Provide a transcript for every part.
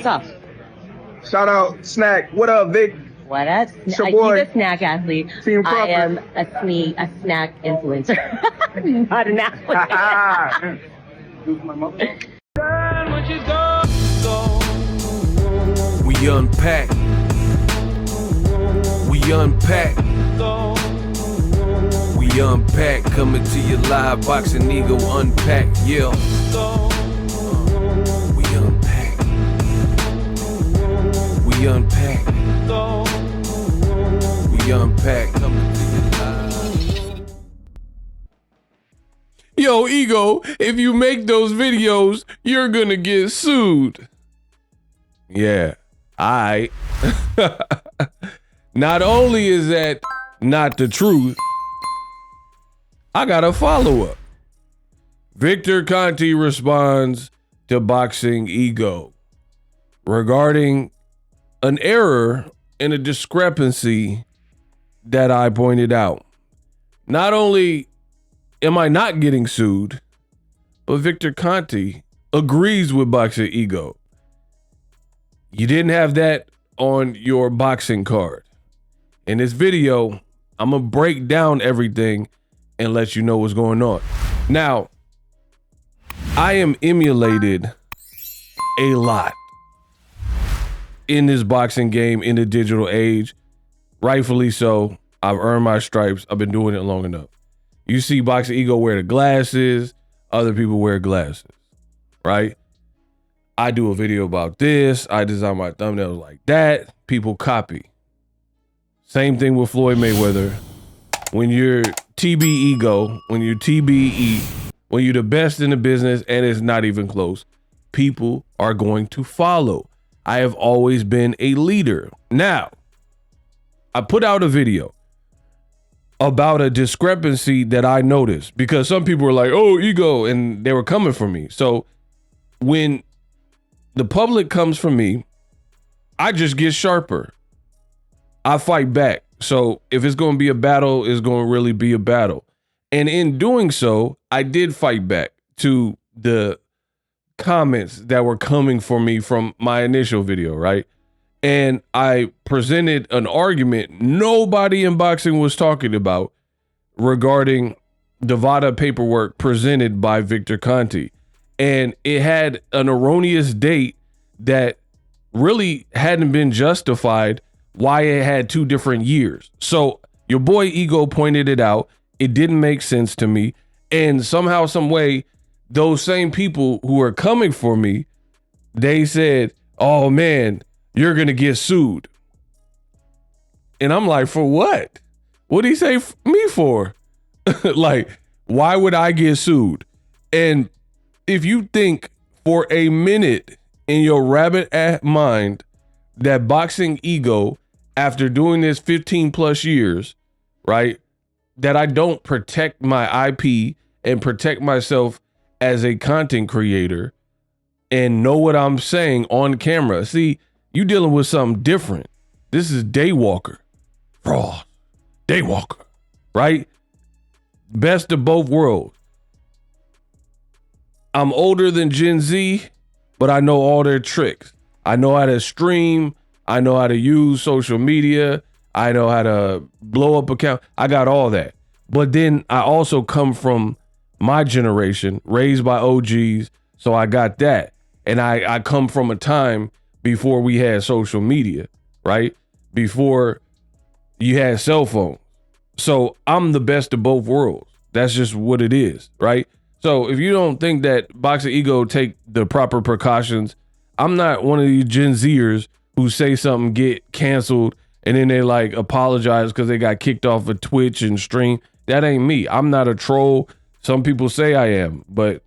What's up? Shout out Snack. What up, Vic? What up? It's your He's boy. a snack athlete. Team I Crawford. am a snack influencer. Not an athlete. We unpack. We unpack. We unpack. Coming to you live. Boxingego unpack. Yeah. We unpack. We unpack. We unpack. Coming to you live. Yo, Ego, if you make those videos, you're gonna get sued. Yeah, Not only is that not the truth, I got a follow-up. Victor Conte responds to Boxingego regarding an error and a discrepancy that I pointed out. Not only am I not getting sued, but Victor Conte agrees with Boxingego. You didn't have that on your boxing card. In this video, I'm going to break down everything and let you know what's going on. Now, I am emulated a lot in this boxing game in the digital age. Rightfully so. I've earned my stripes. I've been doing it long enough. You see Boxingego wear the glasses. Other people wear glasses, right? I do a video about this. I design my thumbnails like that. People copy. Same thing with Floyd Mayweather. When you're TB Ego, when you're TBE, when you're the best in the business and it's not even close, people are going to follow. I have always been a leader. Now, I put out a video about a discrepancy that I noticed because some people were like, oh, Ego, and they were coming for me. So when the public comes for me, I just get sharper. I fight back. So if it's going to be a battle, it's going to really be a battle. And in doing so, I did fight back to the comments that were coming for me from my initial video, right? And I presented an argument nobody in boxing was talking about regarding the VADA paperwork presented by Victor Conte. And it had an erroneous date that really hadn't been justified why it had 2 different years. So your boy Ego pointed it out. It didn't make sense to me. And somehow, some way, those same people who are coming for me, they said, oh man, you're going to get sued. And I'm like, for what? What'd he say me for? Like, why would I get sued? And if you think for a minute in your rabbit mind that Boxingego, after doing this 15 plus years, right, that I don't protect my IP and protect myself as a content creator and know what I'm saying on camera. See, you dealing with something different. This is Daywalker. Fraud. Daywalker. Right? Best of both worlds. I'm older than Gen Z, but I know all their tricks. I know how to stream. I know how to use social media. I know how to blow up account. I got all that. But then I also come from my generation, raised by OGs. So I got that. And I come from a time before we had social media, right? Before you had cell phones. So I'm the best of both worlds. That's just what it is, right? So if you don't think that Boxingego take the proper precautions, I'm not one of these Gen Zers who say something, get canceled, and then they like apologize because they got kicked off of Twitch and stream. That ain't me. I'm not a troll. Some people say I am, but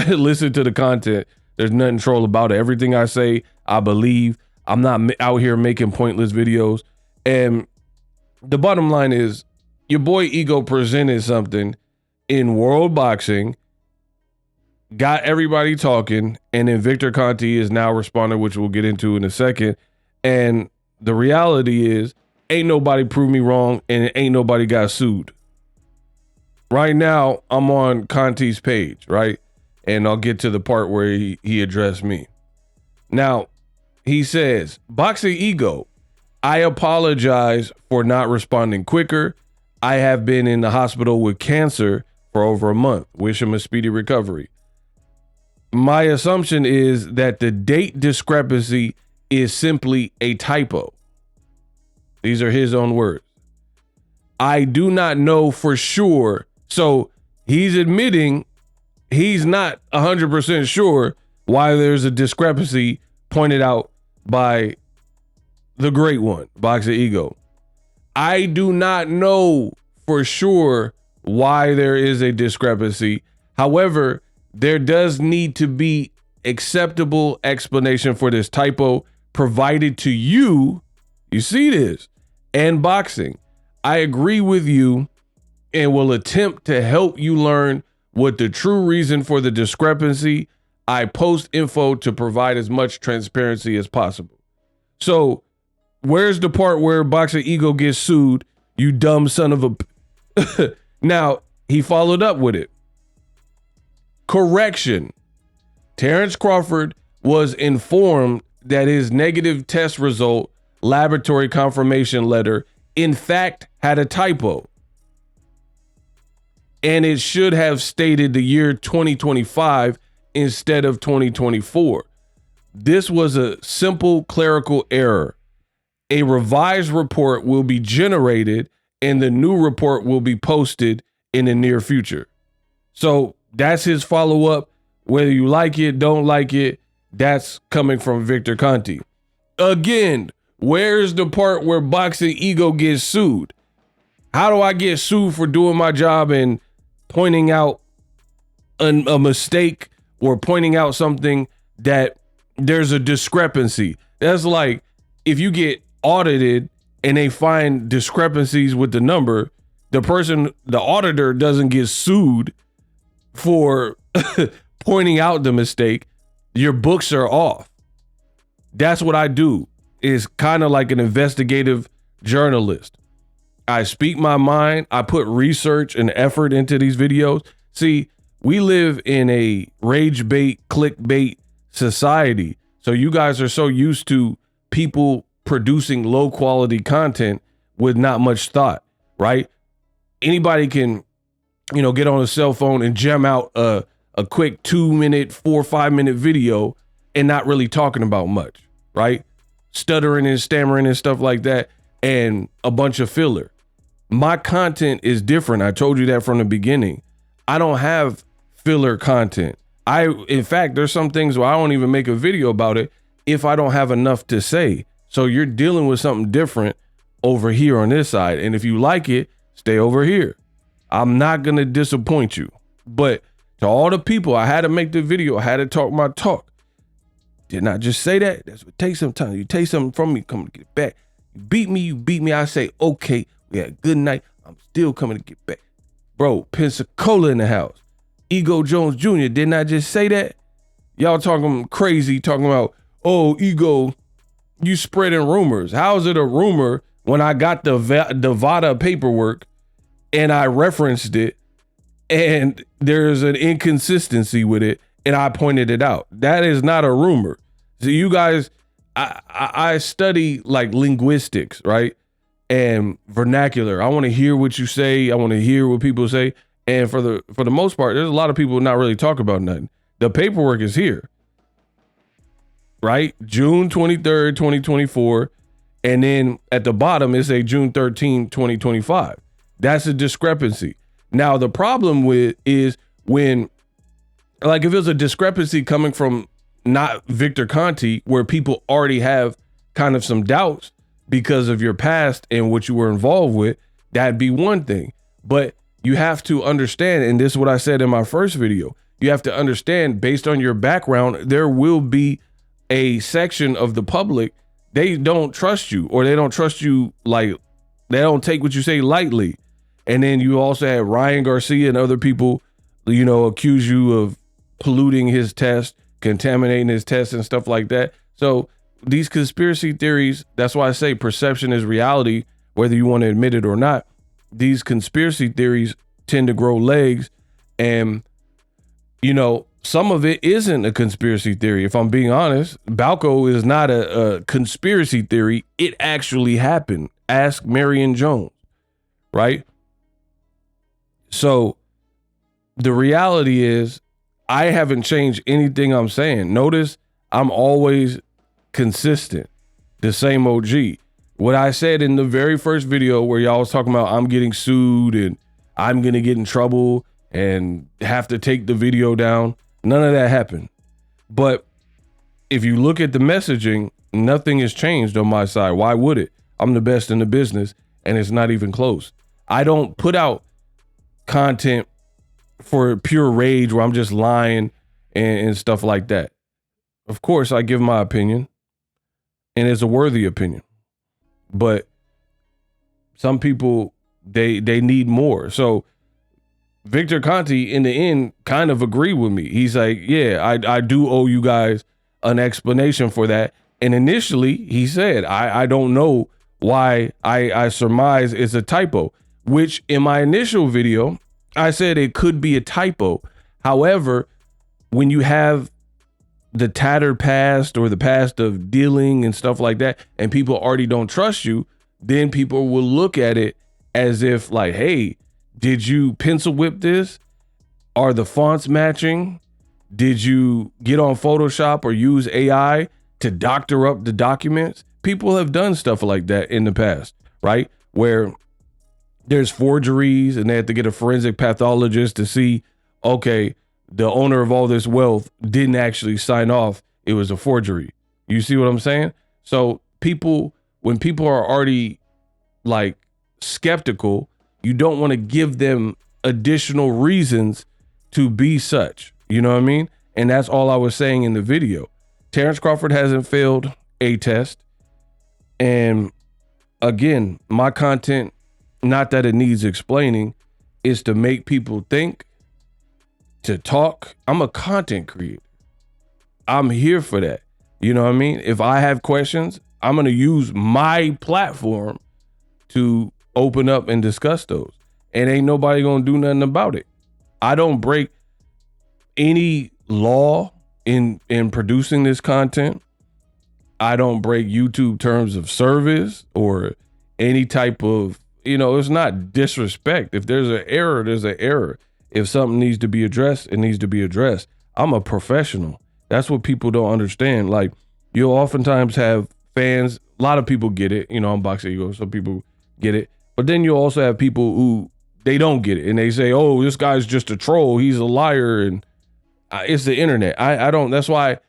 listen to the content. There's nothing troll about it. Everything I say, I believe. I'm not out here making pointless videos. And the bottom line is, your boy Ego presented something in world boxing, got everybody talking, and then Victor Conte is now responding, which we'll get into in a second. And the reality is, ain't nobody proved me wrong, and ain't nobody got sued. Right now, I'm on Conte's page, right? And I'll get to the part where he addressed me. Now, He says, Boxingego, I apologize for not responding quicker. I have been in the hospital with cancer for over a month. Wish him a speedy recovery. My assumption is that the date discrepancy is simply a typo. These are his own words. I do not know for sure. So he's admitting he's not 100% sure why there's a discrepancy pointed out by the great one, Boxingego. I do not know for sure why there is a discrepancy. However, there does need to be acceptable explanation for this typo provided to you. You see this? And boxing. I agree with you and will attempt to help you learn what the true reason for the discrepancy. I post info to provide as much transparency as possible. So where's the part where Boxingego gets sued? You dumb son of a... Now, he followed up with it. Correction. Terence Crawford was informed that his negative test result laboratory confirmation letter in fact had a typo. And it should have stated the year 2025 instead of 2024. This was a simple clerical error. A revised report will be generated and the new report will be posted in the near future. So that's his follow-up. Whether you like it, don't like it, that's coming from Victor Conte. Again, where's the part where Boxingego gets sued? How do I get sued for doing my job and pointing out a mistake or pointing out something that there's a discrepancy? That's like if you get audited and they find discrepancies with the number, the auditor doesn't get sued for pointing out the mistake. Your books are off. That's what I do. Is kind of like an investigative journalist. I speak my mind. I put research and effort into these videos. See, we live in a rage bait, clickbait society. So you guys are so used to people producing low quality content with not much thought, right? Anybody can, get on a cell phone and jam out a quick 2-minute, 4 or 5 minute video and not really talking about much, right? Stuttering and stammering and stuff like that, and a bunch of filler. My content is different. I told you that from the beginning. I don't have filler content. In fact, there's some things where I don't even make a video about it if I don't have enough to say. So you're dealing with something different over here on this side. And if you like it, stay over here. I'm not going to disappoint you. But to all the people, I had to make the video. I had to talk my talk. Did not just say that. That's what takes some time. You take something from me, come to get it back. You beat me. I say, okay, we had a good night. I'm still coming to get back. Bro, Pensacola in the house. Ego Jones Jr. Didn't I just say that? Y'all talking crazy, talking about, oh, Ego, you spreading rumors. How is it a rumor when I got the VADA paperwork and I referenced it and there's an inconsistency with it and I pointed it out? That is not a rumor. So you guys, I study like linguistics, right? And vernacular. I want to hear what you say. I want to hear what people say. And for the most part, there's a lot of people not really talk about nothing. The paperwork is here, right? June 23rd, 2024. And then at the bottom, it say June 13, 2025. That's a discrepancy. Now, the problem with is when, like, if there's a discrepancy coming from not Victor Conte, where people already have kind of some doubts because of your past and what you were involved with, that'd be one thing. But you have to understand, and this is what I said in my first video, you have to understand, based on your background, there will be a section of the public, they don't trust you, or they don't trust you, like, they don't take what you say lightly. And then you also had Ryan Garcia and other people, accuse you of polluting his test, contaminating his test and stuff like that. So these conspiracy theories, that's why I say perception is reality, whether you want to admit it or not. These conspiracy theories tend to grow legs, and some of it isn't a conspiracy theory. If I'm being honest, Balco is not a conspiracy theory. It actually happened. Ask Marion Jones, right? So the reality is I haven't changed anything I'm saying. Notice I'm always consistent, the same OG. What I said in the very first video where y'all was talking about I'm getting sued and I'm going to get in trouble and have to take the video down, none of that happened. But if you look at the messaging, nothing has changed on my side. Why would it? I'm the best in the business and it's not even close. I don't put out content for pure rage where I'm just lying and stuff like that. Of course, I give my opinion and it's a worthy opinion. But some people, they need more. So Victor Conte, in the end, kind of agreed with me. He's like, yeah, I do owe you guys an explanation for that. And initially, he said, I don't know why I surmise it's a typo, which in my initial video, I said it could be a typo. However, when you have the tattered past or the past of dealing and stuff like that, and people already don't trust you, then people will look at it as if like, hey, did you pencil whip this? Are the fonts matching? Did you get on Photoshop or use AI to doctor up the documents? People have done stuff like that in the past, right? Where there's forgeries and they have to get a forensic pathologist to see, okay, the owner of all this wealth didn't actually sign off. It was a forgery. You see what I'm saying? So when people are already like skeptical, you don't want to give them additional reasons to be such. You know what I mean? And that's all I was saying in the video. Terence Crawford hasn't failed a test. And again, my content, not that it needs explaining, is to make people think, to talk. I'm a content creator. I'm here for that. You know what I mean? If I have questions, I'm going to use my platform to open up and discuss those. And ain't nobody going to do nothing about it. I don't break any law in producing this content. I don't break YouTube terms of service or any type of, it's not disrespect. If there's an error, there's an error. If something needs to be addressed, it needs to be addressed. I'm a professional. That's what people don't understand. Like, you'll oftentimes have fans. A lot of people get it. I'm Boxingego. Some people get it. But then you'll also have people who they don't get it. And they say, oh, this guy's just a troll. He's a liar. And it's the internet. I don't. That's why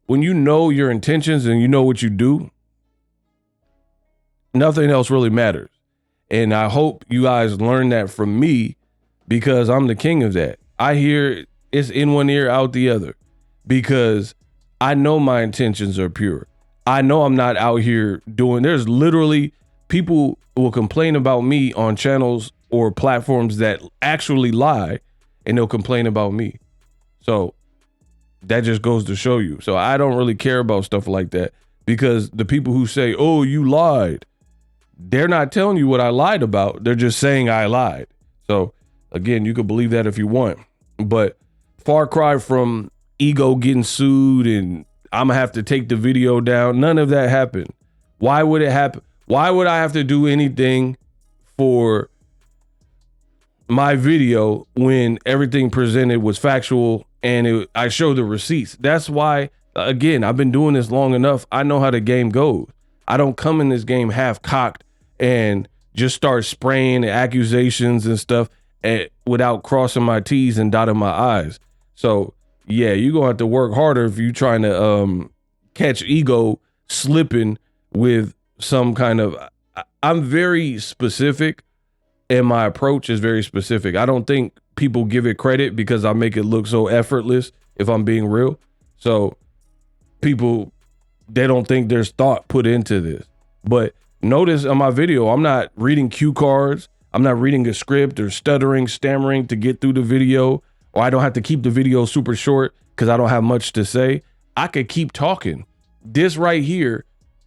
when you know your intentions and you know what you do, nothing else really matters. And I hope you guys learn that from me, because I'm the king of that. I hear it's in one ear, out the other, because I know my intentions are pure. I know I'm not out here there's literally people will complain about me on channels or platforms that actually lie, and they'll complain about me. So that just goes to show you. So I don't really care about stuff like that, because the people who say, oh, you lied, they're not telling you what I lied about. They're just saying I lied. So again, you could believe that if you want, but far cry from ego getting sued and I'm gonna have to take the video down. None of that happened. Why would it happen? Why would I have to do anything for my video when everything presented was factual and I showed the receipts? That's why, again, I've been doing this long enough. I know how the game goes. I don't come in this game half cocked and just start spraying accusations and stuff without crossing my T's and dotting my I's. So yeah, you're going to have to work harder if you're trying to catch ego slipping with some kind of, I'm very specific and my approach is very specific. I don't think people give it credit because I make it look so effortless, if I'm being real. So people, they don't think there's thought put into this. But notice on my video, I'm not reading cue cards. I'm not reading a script or stuttering, stammering to get through the video, or I don't have to keep the video super short because I don't have much to say. I could keep talking. This right here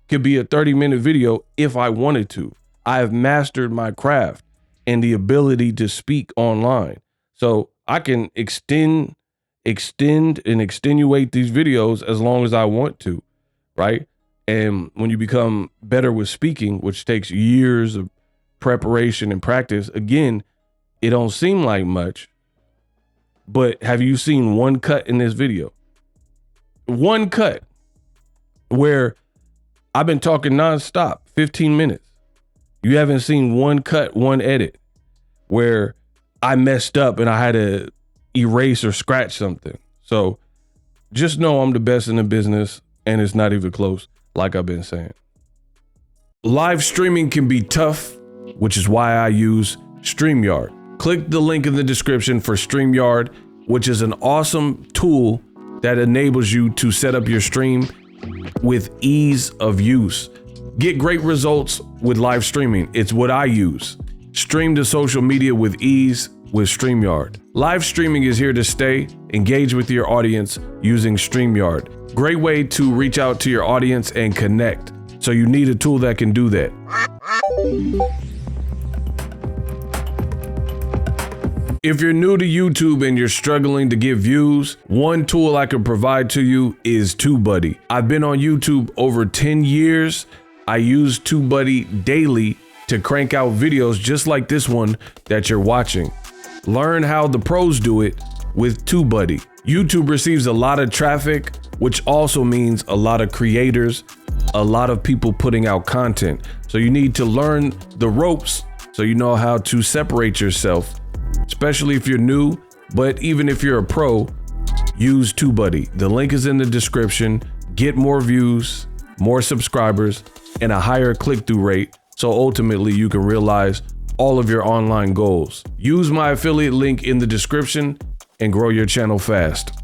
could be a 30-minute video if I wanted to. I have mastered my craft and the ability to speak online. So I can extend extend and extenuate these videos as long as I want to, right? And when you become better with speaking, which takes years of preparation and practice, again, it don't seem like much, but have you seen one cut in this video? One cut where I've been talking nonstop, 15 minutes. You haven't seen one cut, one edit where I messed up and I had to erase or scratch something. So just know I'm the best in the business, and it's not even close, like I've been saying. Live streaming can be tough, which is why I use StreamYard. Click the link in the description for StreamYard, which is an awesome tool that enables you to set up your stream with ease of use. Get great results with live streaming. It's what I use. Stream to social media with ease with StreamYard. Live streaming is here to stay. Engage with your audience using StreamYard. Great way to reach out to your audience and connect. So you need a tool that can do that. If you're new to YouTube and you're struggling to get views, one tool I can provide to you is TubeBuddy. I've been on YouTube over 10 years. I use TubeBuddy daily to crank out videos just like this one that you're watching. Learn how the pros do it with TubeBuddy. YouTube receives a lot of traffic, which also means a lot of creators, a lot of people putting out content. So you need to learn the ropes so you know how to separate yourself, especially if you're new, but even if you're a pro, use TubeBuddy. The link is in the description. Get more views, more subscribers, and a higher click-through rate, so ultimately you can realize all of your online goals. Use my affiliate link in the description and grow your channel fast.